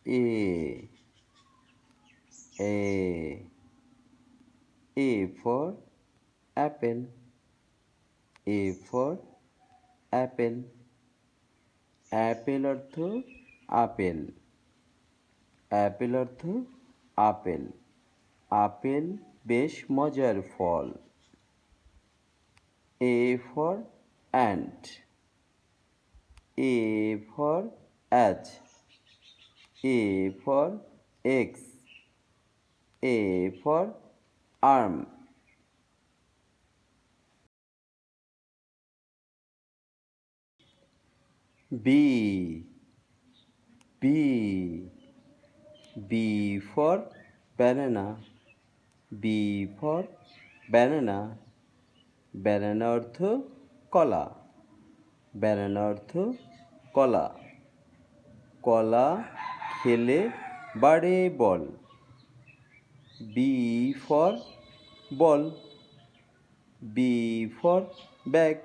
A A A for apple. A for apple. Apple অর্থ apple. Apple অর্থ apple. Apple বেশ মজার ফল। A for ant. A for H. A for X. A for arm. B B B for banana. B for banana. banana অর্থ কলা। banana অর্থ কলা। কলা খেলে বাড়ে বল। B for ball. B for bag.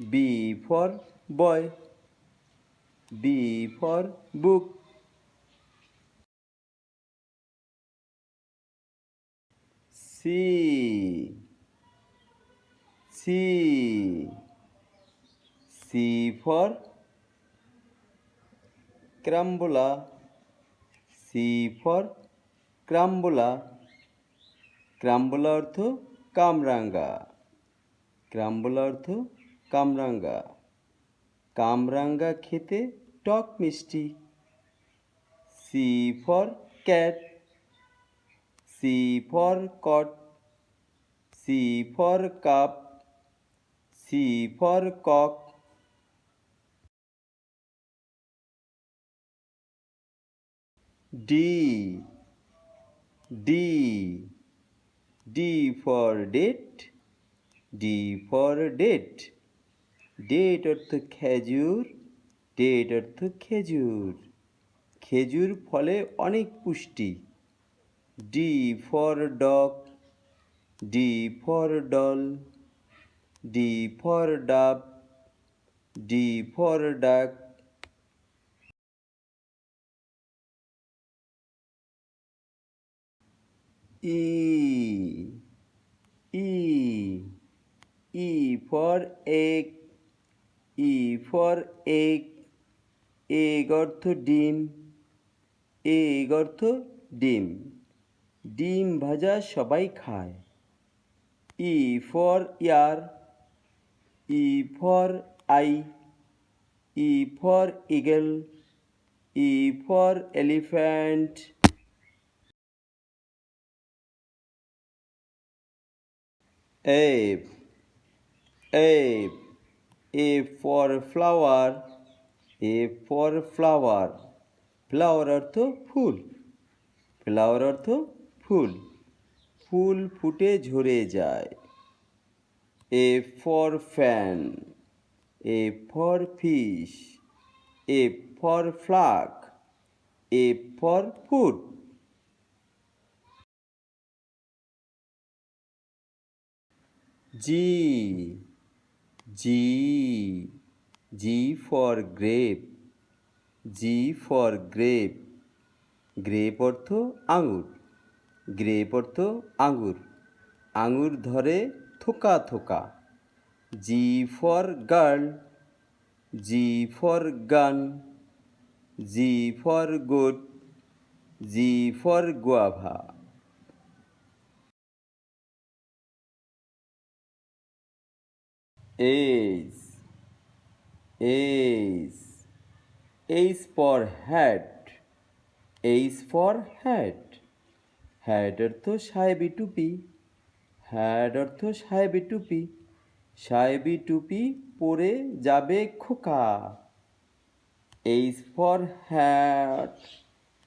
B for boy. B for book. C C C for carambola. C for carambola. carambola অর্থ কামরাঙ্গা। carambola অর্থ কামরাঙ্গা। কামরাঙ্গা খেতে টক মিষ্টি। C for cat. C for cot. C for cup. C for cock. D D D for date. D for date. Date অর্থ খেজুর। Date অর্থ খেজুর। খেজুর ফলে অনেক পুষ্টি। D for dog. D for doll. D for ডাব। D for duck. E E E for egg. E for egg. Egg অর্থ ডিম। এগ অর্থ ডিম। ডিম ভাজা সবাই খায়। E for ear. E for eye. E for eagle. E for elephant. F F A for flower. A for flower. Flower অর্থ ফুল। ফ্লাওয়ার অর্থ ফুল। ফুল ফুটে ঝরে যায়। A for fan. A for fish. A for flag. A for food. G G G for grape. G for grape. Grape অর্থ আঙুর। Grape অর্থ আঙুর। আঙুর ধরে থোকা থোকা। G for girl. G for gun. G for goat. G for guava. H H H for hat. H for hat. Hat অর্থ সাহেবি টুপি। হ্যাট অর্থ সাহেবি টুপি। সাহেবি টুপি পরে যাবে খোকা। H for hat.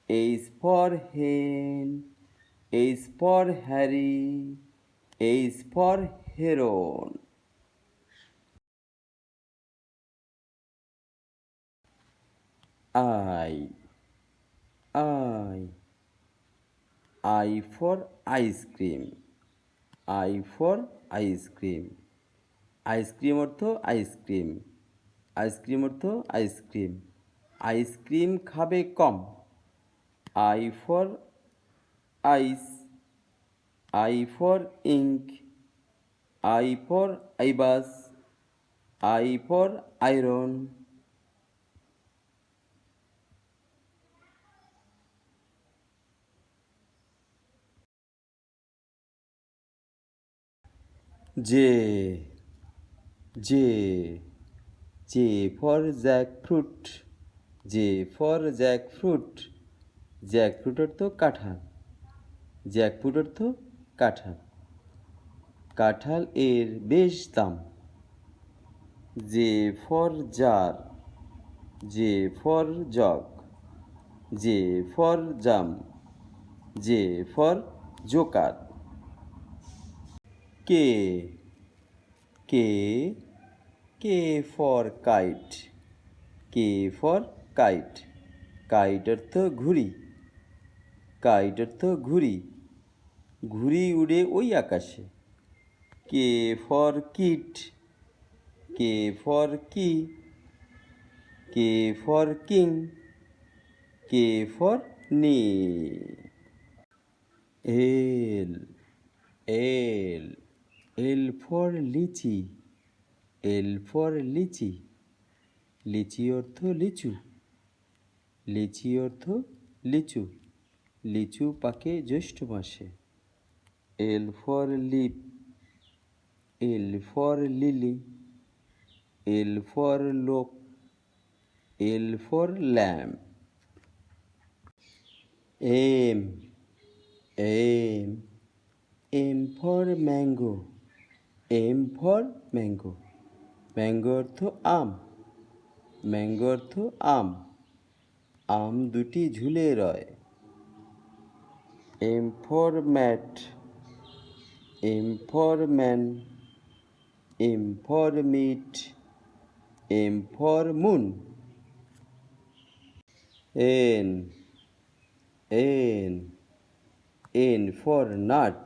H for hen. H for Harry. H for heron. I I I for ice cream. I for ice cream. Ice cream অর্থ আইসক্রিম। আইসক্রিম অর্থ আইসক্রিম। আইসক্রিম খাবে কম। I for ice, I for ink, I for ibis, I for iron. J, J, J for jackfruit, J for jackfruit. Jackfruit অর্থ কাঁঠাল, jackfruit অর্থ কাঁঠাল। কাঁঠাল এর বেশ দাম। J for jar, J for jug, J for jam, J for joker. K, K, K for kite, K for kite. Kite অর্থ ঘুড়ি, কাইট অর্থ ঘুড়ি। ঘুড়ি উড়ে ওই আকাশে। K for kit, K for key, K for king, K for knee. L, L, L for lychee, L for লিচি। লিচি অর্থ লিচু, লিচি অর্থ লিচু। লিচু পাকে জ্যৈষ্ঠ মাসে। L for lip, L for lily, L for lock, L for lamp. M, M, M for mango, M for mango. Mango অর্থ আম, ম্যাঙ্গো অর্থ আম। আম দুটি ঝুলে রয়। M for mat, M for man, M for meat, M for moon. N, N, N for nut,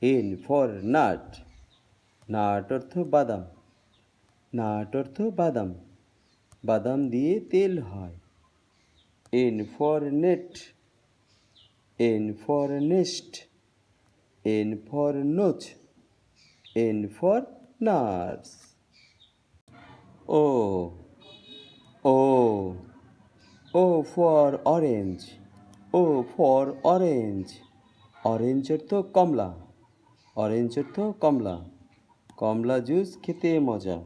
N for nut. Nut অর্থ বাদাম, নাট অর্থ বাদাম। বাদাম দিয়ে তেল হয়। N for net, N for nest, N for notch, N for nurse. O, O, O for orange, O for orange. Orange অর্থ কমলা, অরেঞ্জ অর্থ কমলা। কমলা জুস খেতে মজা।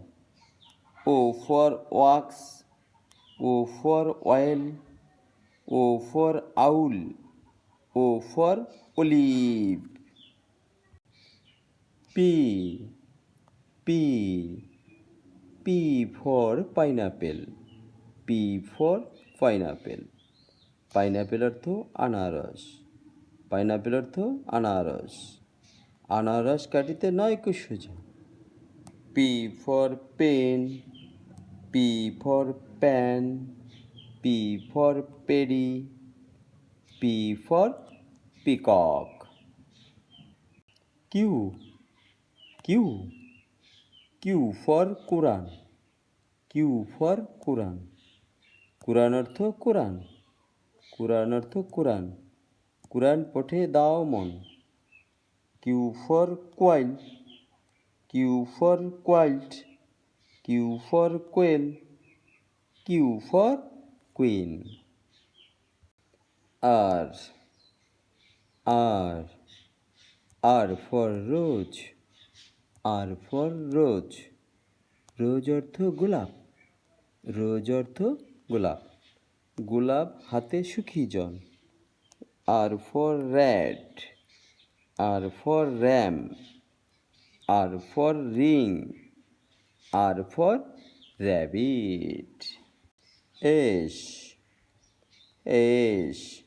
O for wax, O for oil, O for owl, O for olive. P, P, P for pineapple, P for pineapple. Pineapple অর্থ আনারস, pineapple অর্থ আনারস। আনারস কাটিতে নয়কো সোজা। P for pen, P for pan, P for perry, P for peacock. Q, Q, Q for Quran, Q for Quran. Quran অর্থ Quran, Quran অর্থ কোরআন। কোরআন পঠে দাও মন। Q for quail, Q for quilt, Q for কোয়েল, Q for queen. R, R, R for rose, R for rose. Rose অর্থ গোলাপ, rose অর্থ গোলাপ। গোলাপ হাতে সুখী জন। R for rat, R for ram, R for ring, R for rabbit. S, S,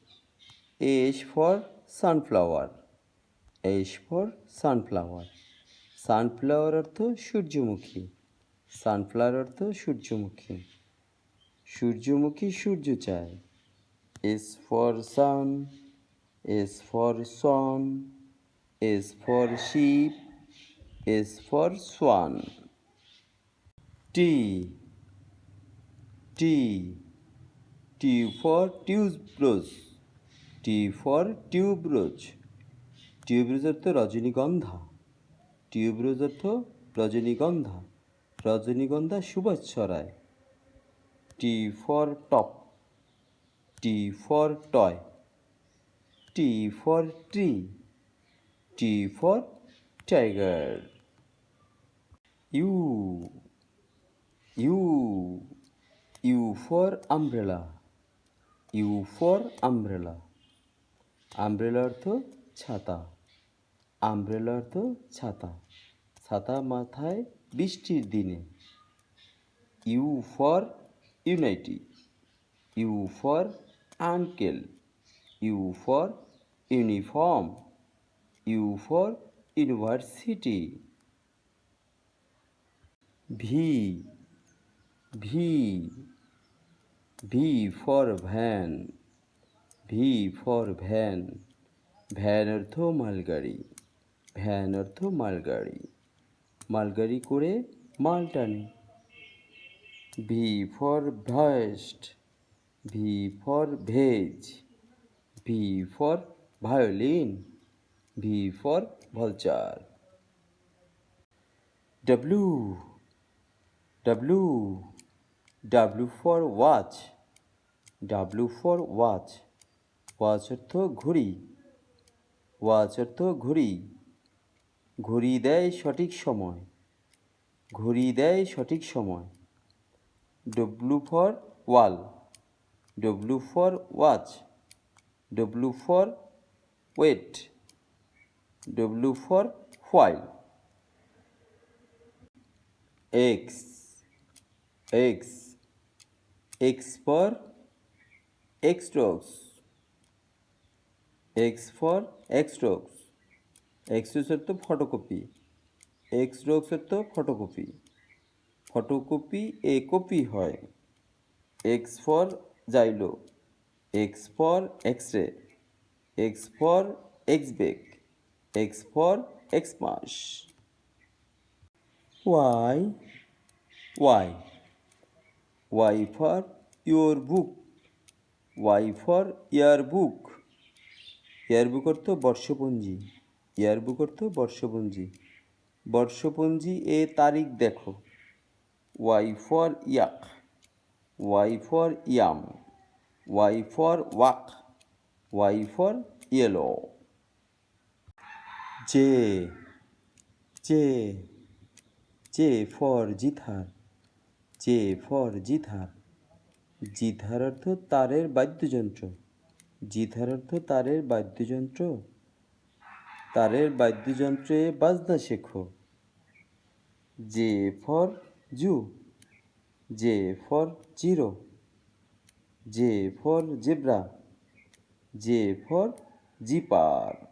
S for sunflower, S for sunflower. Sunflower অর্থ সূর্যমুখী, সানফ্লাওয়ার অর্থ সূর্যমুখী। সূর্যমুখী সূর্য চায়। S for sun, S for son, S for ship, S for swan. T, T, T for tuberose. T for tuberose. Tuberose অর্থ রজনীগন্ধা। Tuberose অর্থ রজনীগন্ধা। রজনীগন্ধা সুবাস ছড়ায়। T for top. T for toy. T for tree. T for tiger. U. U. U for umbrella. U for umbrella. Umbrella অর্থ ছাতা। Umbrella অর্থ ছাতা। ছাতা মাথায় বৃষ্টির দিনে। U for unity. U for uncle. U for uniform. U for university. V. V. V for van. V for van. Van অর্থ মালগাড়ি। ভ্যান অর্থ মালগাড়ি। মালগাড়ি করে মাল টানে। V for vest. V for veg. V for violin. V for vulture. W. W. W for watch. W for watch. Watch অর্থ ঘড়ি। ওয়াচ অর্থ ঘড়ি। ঘড়ি দেয় সঠিক সময়। ঘড়ি দেয় সঠিক সময়। W for wall. W for watch. W for wait. W for while. X. X. X for xerox. X for xerox. Xerox অর্থ ফটোকপি। এক্সট্রক্স অর্থ ফটোকপি। ফটোকপি এ কপি হয়। X for xylo. X for X ray. X for এক্সবেক। X for Xmas. Y. Y. Y for your book. Y for year book. Year book অর্থ বর্ষপঞ্জি। ইয়ার book অর্থ বর্ষপঞ্জি। বর্ষপঞ্জি এ তারিখ দেখো। Y for yak. Y for yam. Y for walk. Y for yellow. Z. J. J for zither. Z for zither. Zither অর্থ তারের বাদ্যযন্ত্র। জিথার অর্থ তারের বাদ্যযন্ত্র। তারের বাদ্যযন্ত্রে বাজনা শেখো। Z for zoo. Z for zero. Z for zebra. Z for zipper.